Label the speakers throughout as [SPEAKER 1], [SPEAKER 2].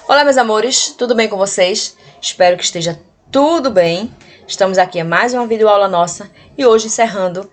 [SPEAKER 1] Olá, meus amores, tudo bem com vocês? Espero que esteja tudo bem. Estamos aqui em mais uma videoaula nossa e hoje encerrando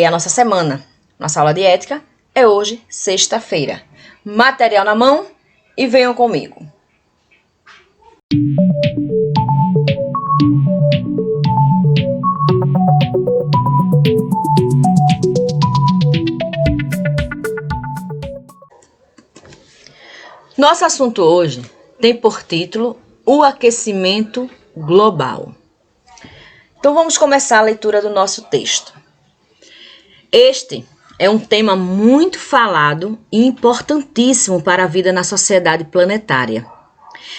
[SPEAKER 1] a nossa semana. Nossa aula de ética é hoje, sexta-feira. Material na mão e venham comigo. Nosso assunto hoje tem por título o aquecimento global. Então vamos começar a leitura do nosso texto. Este é um tema muito falado e importantíssimo para a vida na sociedade planetária.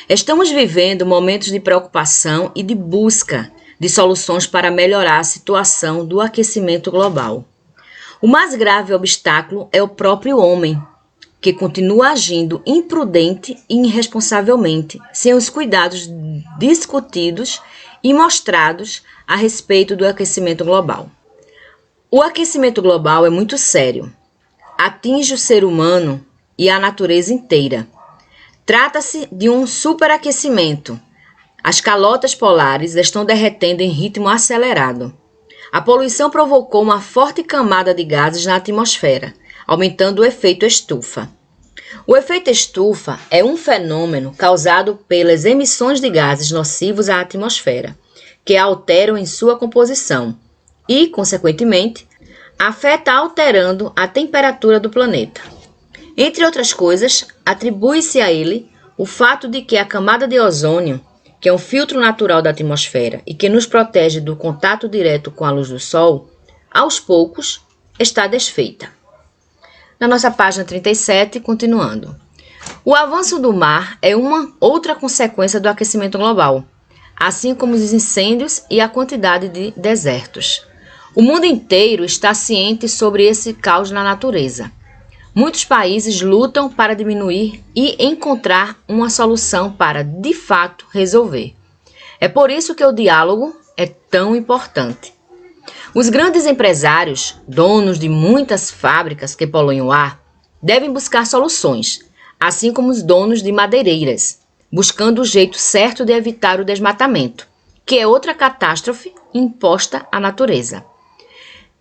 [SPEAKER 1] Estamos vivendo momentos de preocupação e de busca de soluções para melhorar a situação do aquecimento global. O mais grave obstáculo é o próprio homem, que continua agindo imprudente e irresponsavelmente, sem os cuidados discutidos e mostrados a respeito do aquecimento global. O aquecimento global é muito sério. Atinge o ser humano e a natureza inteira. Trata-se de um superaquecimento. As calotas polares estão derretendo em ritmo acelerado. A poluição provocou uma forte camada de gases na atmosfera, aumentando o efeito estufa. O efeito estufa é um fenômeno causado pelas emissões de gases nocivos à atmosfera, que a alteram em sua composição e, consequentemente, afeta alterando a temperatura do planeta. Entre outras coisas, atribui-se a ele o fato de que a camada de ozônio, que é um filtro natural da atmosfera e que nos protege do contato direto com a luz do Sol, aos poucos está desfeita. Na nossa página 37, continuando. O avanço do mar é uma outra consequência do aquecimento global, assim como os incêndios e a quantidade de desertos. O mundo inteiro está ciente sobre esse caos na natureza. Muitos países lutam para diminuir e encontrar uma solução para, de fato, resolver. É por isso que o diálogo é tão importante. Os grandes empresários, donos de muitas fábricas que poluem o ar, devem buscar soluções, assim como os donos de madeireiras, buscando o jeito certo de evitar o desmatamento, que é outra catástrofe imposta à natureza.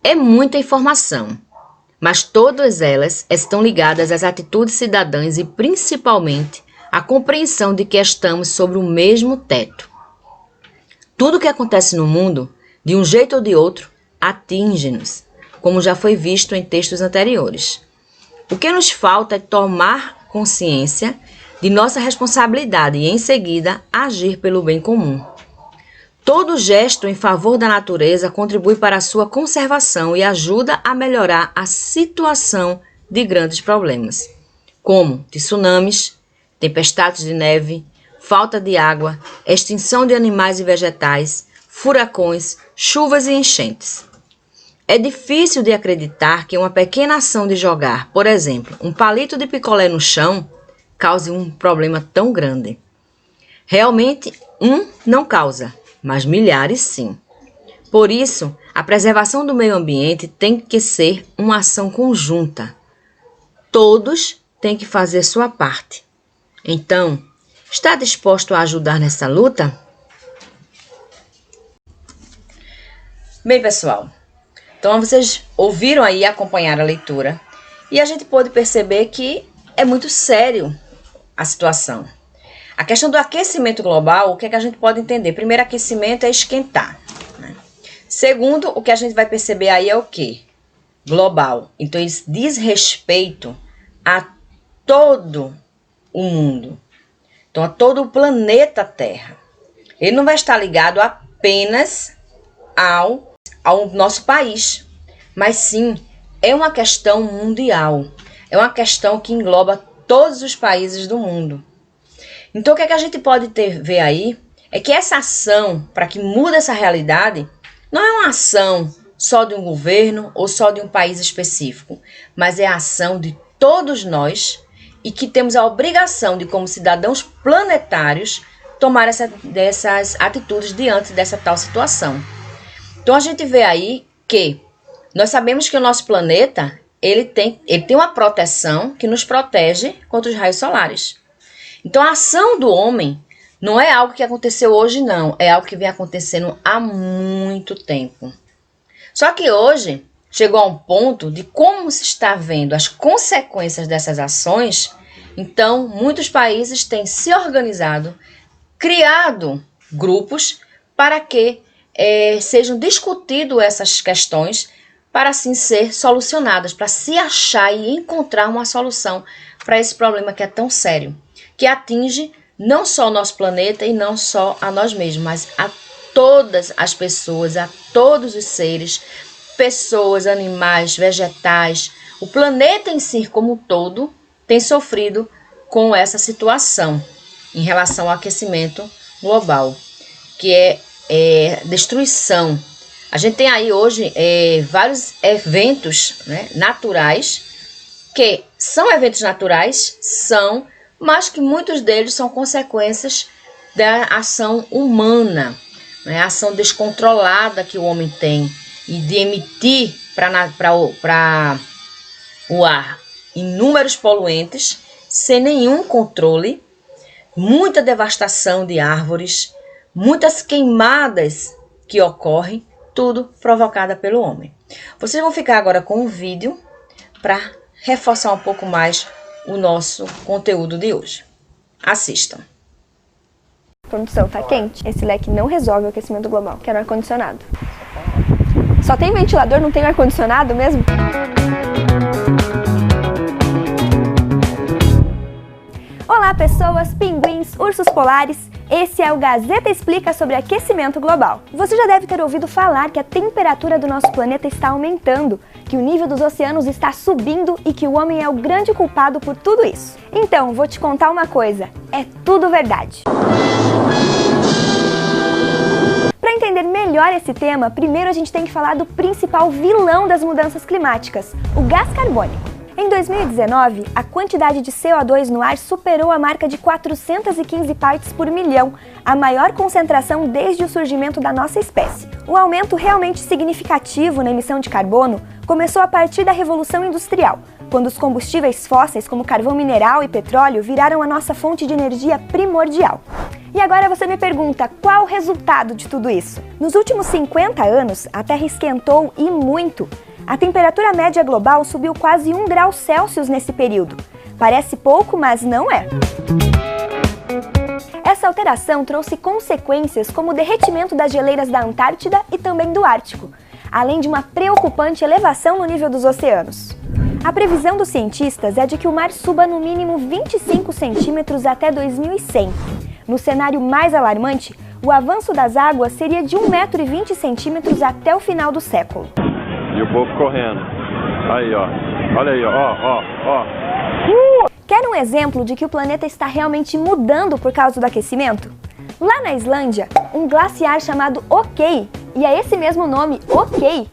[SPEAKER 1] É muita informação, mas todas elas estão ligadas às atitudes cidadãs e principalmente à compreensão de que estamos sobre o mesmo teto. Tudo o que acontece no mundo, de um jeito ou de outro, atinge-nos, como já foi visto em textos anteriores. O que nos falta é tomar consciência de nossa responsabilidade e, em seguida, agir pelo bem comum. Todo gesto em favor da natureza contribui para a sua conservação e ajuda a melhorar a situação de grandes problemas, como tsunamis, tempestades de neve, falta de água, extinção de animais e vegetais, furacões, chuvas e enchentes. É difícil de acreditar que uma pequena ação de jogar, por exemplo, um palito de picolé no chão, cause um problema tão grande. Realmente, não causa, mas milhares sim. Por isso, a preservação do meio ambiente tem que ser uma ação conjunta. Todos têm que fazer sua parte. Então, está disposto a ajudar nessa luta? Bem, pessoal, então vocês ouviram aí, acompanhar a leitura e a gente pôde perceber que é muito sério a situação. A questão do aquecimento global, o que é que a gente pode entender? Primeiro, aquecimento é esquentar, né? Segundo, o que a gente vai perceber aí é o quê? Global. Então, isso diz respeito a todo o mundo. Então, a todo o planeta Terra. Ele não vai estar ligado apenas ao nosso país, mas sim, é uma questão mundial. É uma questão que engloba todos os países do mundo. Então, o que é que a gente pode ver aí é que essa ação, para que mude essa realidade, não é uma ação só de um governo ou só de um país específico, mas é a ação de todos nós e que temos a obrigação de, como cidadãos planetários, tomar dessas atitudes diante dessa tal situação. Então, a gente vê aí que nós sabemos que o nosso planeta ele tem uma proteção que nos protege contra os raios solares. Então a ação do homem não é algo que aconteceu hoje, não. É algo que vem acontecendo há muito tempo. Só que hoje chegou a um ponto de como se está vendo as consequências dessas ações. Então, muitos países têm se organizado, criado grupos para que sejam discutidas essas questões, para assim ser solucionadas, para se achar e encontrar uma solução para esse problema que é tão sério, que atinge não só o nosso planeta e não só a nós mesmos, mas a todas as pessoas, a todos os seres, pessoas, animais, vegetais. O planeta em si como um todo tem sofrido com essa situação em relação ao aquecimento global, que é destruição. A gente tem aí hoje vários eventos, né, naturais, que são eventos naturais, mas que muitos deles são consequências da ação humana, né, a ação descontrolada que o homem tem e de emitir para o ar inúmeros poluentes sem nenhum controle, muita devastação de árvores, muitas queimadas que ocorrem, tudo provocada pelo homem. Vocês vão ficar agora com um vídeo para reforçar um pouco mais o nosso conteúdo de hoje. Assistam.
[SPEAKER 2] Produção, tá quente? Esse leque não resolve o aquecimento global, que é no ar-condicionado. Só tem ventilador, não tem ar-condicionado mesmo? Olá pessoas, pinguins, ursos polares, esse é o Gazeta Explica sobre aquecimento global. Você já deve ter ouvido falar que a temperatura do nosso planeta está aumentando, que o nível dos oceanos está subindo e que o homem é o grande culpado por tudo isso. Então, vou te contar uma coisa, é tudo verdade. Para entender melhor esse tema, primeiro a gente tem que falar do principal vilão das mudanças climáticas, o gás carbônico. Em 2019, a quantidade de CO2 no ar superou a marca de 415 partes por milhão, a maior concentração desde o surgimento da nossa espécie. O aumento realmente significativo na emissão de carbono começou a partir da Revolução Industrial, quando os combustíveis fósseis como carvão mineral e petróleo viraram a nossa fonte de energia primordial. E agora você me pergunta, qual o resultado de tudo isso? Nos últimos 50 anos, a Terra esquentou e muito. A temperatura média global subiu quase 1 grau Celsius nesse período. Parece pouco, mas não é. Essa alteração trouxe consequências como o derretimento das geleiras da Antártida e também do Ártico, além de uma preocupante elevação no nível dos oceanos. A previsão dos cientistas é de que o mar suba no mínimo 25 centímetros até 2100. No cenário mais alarmante, o avanço das águas seria de 1,20 m até o final do século.
[SPEAKER 3] E o povo correndo. Aí, ó. Olha aí, ó.
[SPEAKER 2] Quer um exemplo de que o planeta está realmente mudando por causa do aquecimento? Lá na Islândia, um glaciar chamado Ok, e é esse mesmo nome, Ok,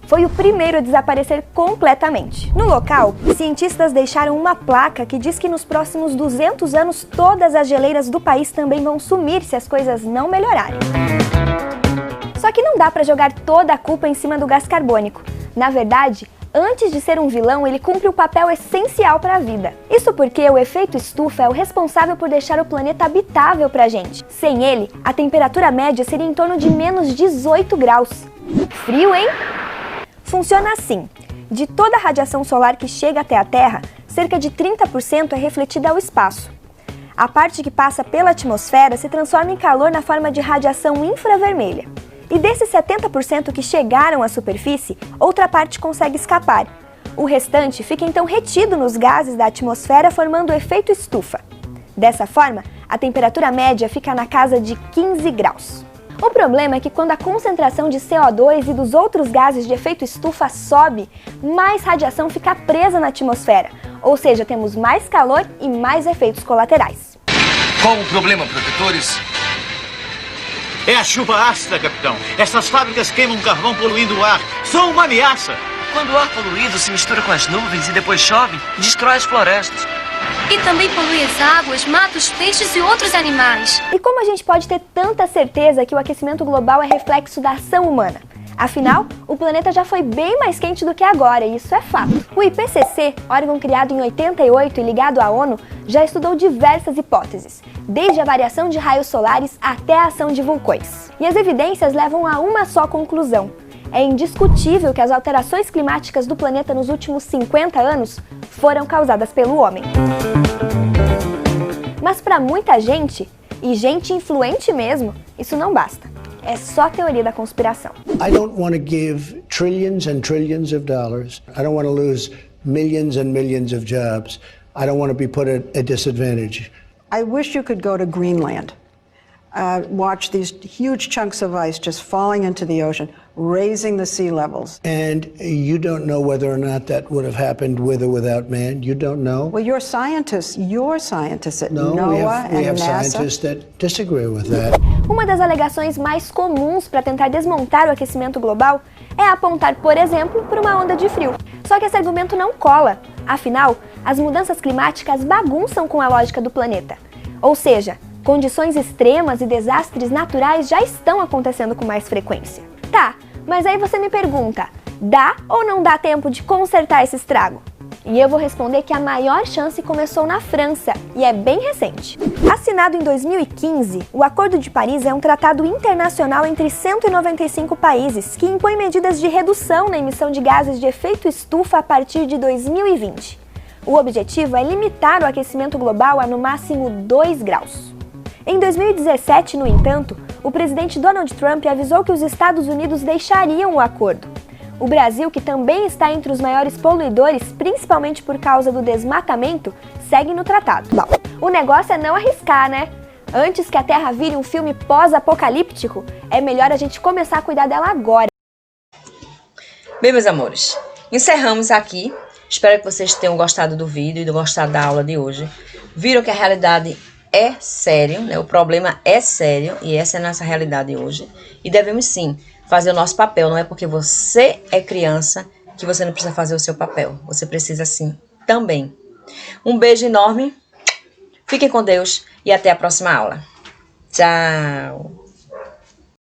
[SPEAKER 2] foi o primeiro a desaparecer completamente. No local, cientistas deixaram uma placa que diz que nos próximos 200 anos todas as geleiras do país também vão sumir se as coisas não melhorarem. Só que não dá para jogar toda a culpa em cima do gás carbônico. Na verdade, antes de ser um vilão, ele cumpre um papel essencial para a vida. Isso porque o efeito estufa é o responsável por deixar o planeta habitável para a gente. Sem ele, a temperatura média seria em torno de menos 18 graus. Frio, hein? Funciona assim. De toda a radiação solar que chega até a Terra, cerca de 30% é refletida ao espaço. A parte que passa pela atmosfera se transforma em calor na forma de radiação infravermelha. E desses 70% que chegaram à superfície, outra parte consegue escapar. O restante fica então retido nos gases da atmosfera, formando o efeito estufa. Dessa forma, a temperatura média fica na casa de 15 graus. O problema é que quando a concentração de CO2 e dos outros gases de efeito estufa sobe, mais radiação fica presa na atmosfera, ou seja, temos mais calor e mais efeitos colaterais.
[SPEAKER 4] Qual o problema, protetores?
[SPEAKER 5] É a chuva ácida, capitão. Essas fábricas queimam carvão poluindo o ar. São uma ameaça.
[SPEAKER 4] Quando o ar poluído se mistura com as nuvens e depois chove, destrói as florestas.
[SPEAKER 6] E também polui as águas, mata os peixes e outros animais.
[SPEAKER 2] E como a gente pode ter tanta certeza que o aquecimento global é reflexo da ação humana? Afinal, o planeta já foi bem mais quente do que agora, e isso é fato. O IPCC, órgão criado em 88 e ligado à ONU, já estudou diversas hipóteses, desde a variação de raios solares até a ação de vulcões. E as evidências levam a uma só conclusão. É indiscutível que as alterações climáticas do planeta nos últimos 50 anos foram causadas pelo homem. Mas para muita gente, e gente influente mesmo, isso não basta. É só teoria da conspiração.
[SPEAKER 7] I don't want to give trillions and trillions of dollars. I don't want to lose millions and millions of jobs. I don't want to be put at a disadvantage.
[SPEAKER 8] I wish you could go to Greenland. Watch these huge chunks of ice just falling into the ocean, raising the sea levels.
[SPEAKER 7] And you don't know whether or not that would have happened with or without man. You don't know.
[SPEAKER 8] Well, you're scientists at
[SPEAKER 7] No,
[SPEAKER 8] NOAA
[SPEAKER 7] we have
[SPEAKER 8] and NASA.
[SPEAKER 7] scientists that disagree with that.
[SPEAKER 2] Uma das alegações mais comuns para tentar desmontar o aquecimento global é apontar, por exemplo, para uma onda de frio. Só que esse argumento não cola. Afinal, as mudanças climáticas bagunçam com a lógica do planeta. Ou seja, condições extremas e desastres naturais já estão acontecendo com mais frequência. Tá, mas aí você me pergunta, dá ou não dá tempo de consertar esse estrago? E eu vou responder que a maior chance começou na França, e é bem recente. Assinado em 2015, o Acordo de Paris é um tratado internacional entre 195 países que impõe medidas de redução na emissão de gases de efeito estufa a partir de 2020. O objetivo é limitar o aquecimento global a no máximo 2 graus. Em 2017, no entanto, o presidente Donald Trump avisou que os Estados Unidos deixariam o acordo. O Brasil, que também está entre os maiores poluidores, principalmente por causa do desmatamento, segue no tratado. Bom, o negócio é não arriscar, né? Antes que a Terra vire um filme pós-apocalíptico, é melhor a gente começar a cuidar dela agora.
[SPEAKER 1] Bem, meus amores, encerramos aqui. Espero que vocês tenham gostado do vídeo e gostado da aula de hoje. Viram que a realidade é sério, né? O problema é sério e essa é a nossa realidade hoje. E devemos sim fazer o nosso papel. Não é porque você é criança que você não precisa fazer o seu papel. Você precisa sim também. Um beijo enorme. Fiquem com Deus e até a próxima aula. Tchau!